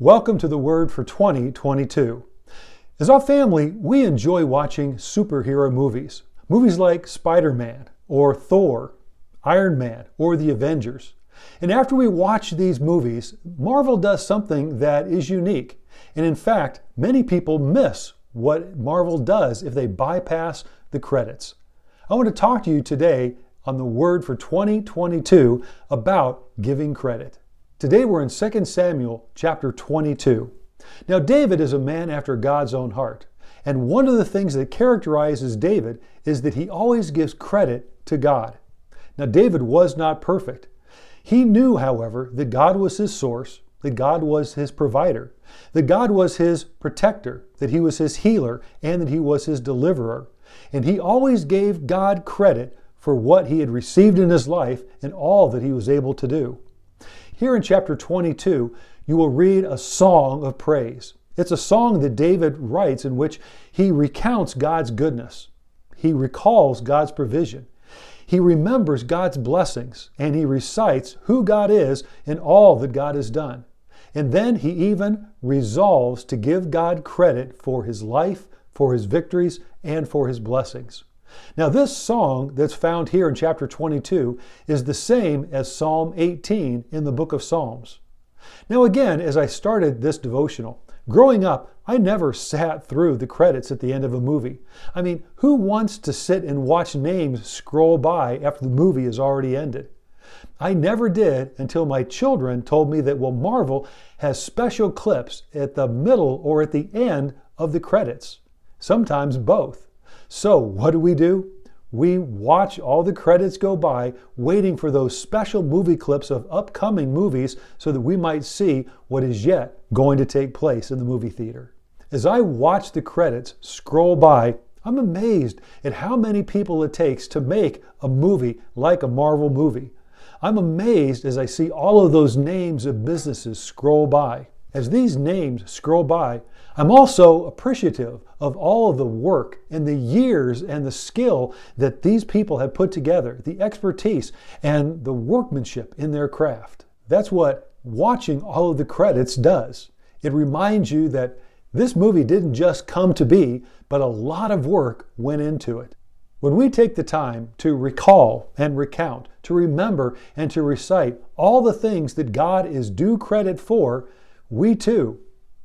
Welcome to the Word for 2022. As our family, we enjoy watching superhero movies. Movies like Spider-Man, or Thor, Iron Man, or The Avengers. And after we watch these movies, Marvel does something that is unique. And in fact, many people miss what Marvel does if they bypass the credits. I want to talk to you today on the Word for 2022 about giving credit. Today we're in 2 Samuel chapter 22. Now David is a man after God's own heart. And one of the things that characterizes David is that he always gives credit to God. Now David was not perfect. He knew, however, that God was his source, that God was his provider, that God was his protector, that he was his healer, and that he was his deliverer. And he always gave God credit for what he had received in his life and all that he was able to do. Here in chapter 22, you will read a song of praise. It's a song that David writes in which he recounts God's goodness. He recalls God's provision. He remembers God's blessings, and he recites who God is and all that God has done. And then he even resolves to give God credit for his life, for his victories, and for his blessings. Now this song that's found here in chapter 22 is the same as Psalm 18 in the book of Psalms. Now again, as I started this devotional, growing up, I never sat through the credits at the end of a movie. I mean, who wants to sit and watch names scroll by after the movie is already ended? I never did until my children told me that, well, Marvel has special clips at the middle or at the end of the credits. Sometimes both. So what do? We watch all the credits go by, waiting for those special movie clips of upcoming movies so that we might see what is yet going to take place in the movie theater. As I watch the credits scroll by, I'm amazed at how many people it takes to make a movie like a Marvel movie. I'm amazed as I see all of those names of businesses scroll by. As these names scroll by, I'm also appreciative of all of the work and the years and the skill that these people have put together, the expertise and the workmanship in their craft. That's what watching all of the credits does. It reminds you that this movie didn't just come to be, but a lot of work went into it. When we take the time to recall and recount, to remember and to recite all the things that God is due credit for, we too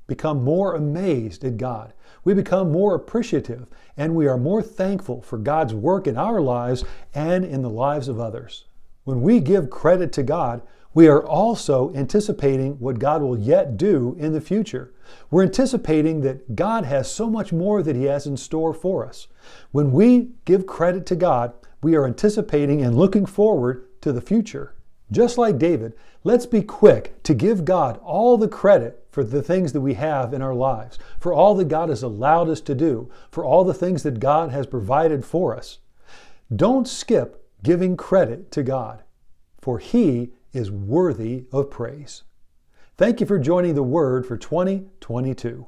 become more amazed at God. We become more appreciative, and we are more thankful for God's work in our lives and in the lives of others. When we give credit to God, we are also anticipating what God will yet do in the future. We're anticipating that God has so much more that He has in store for us. When we give credit to God, we are anticipating and looking forward to the future. Just like David, let's be quick to give God all the credit for the things that we have in our lives, for all that God has allowed us to do, for all the things that God has provided for us. Don't skip giving credit to God, for He is worthy of praise. Thank you for joining the Word for 2022.